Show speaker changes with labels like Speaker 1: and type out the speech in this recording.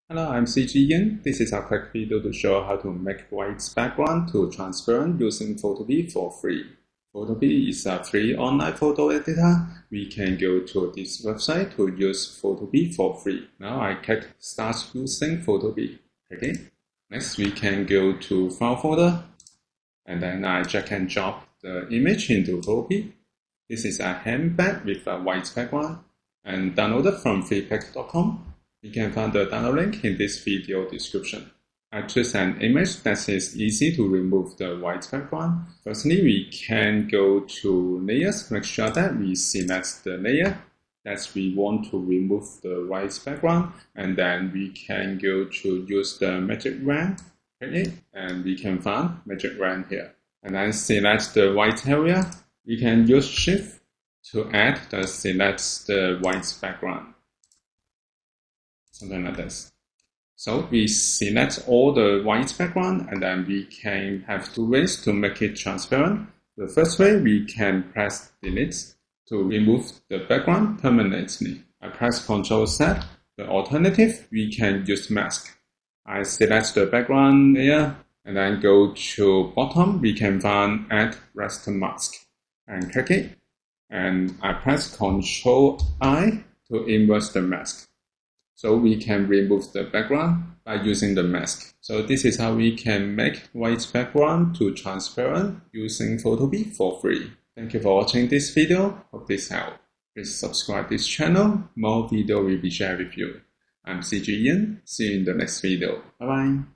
Speaker 1: Hello, I'm CG Yin. This is a quick video to show how to make white background to transparent using Photopea for free. Photopea is a free online photo editor. We can go to this website to use Photopea for free. Now I click Start using Photopea. Okay. Next, we can go to File folder, and then I drag and drop the image into Photopea. This is a handbag with a white background, and downloaded from freepik.com. You can find the download link in this video description. I choose an image that is easy to remove the white background. Firstly, we can go to Layers, make sure that we select the layer that we want to remove the white background, and then we can go to use the Magic Wand, okay, and we can find Magic Wand here. And then select the white area. We can use Shift to add select the white background. Something like this. So we select all the white background, and then we can have two ways to make it transparent. The first way, we can press Delete to remove the background permanently. I press Ctrl Z. The alternative, we can use Mask. I select the background layer, and then go to bottom. We can find Add Raster Mask and click it. And I press Ctrl I to invert the mask. So we can remove the background by using the mask. So this is how we can make white background to transparent using Photopea for free. Thank you for watching this video. Hope this helped. Please subscribe this channel. More video will be shared with you. I'm CG Yin. See you in the next video. Bye bye.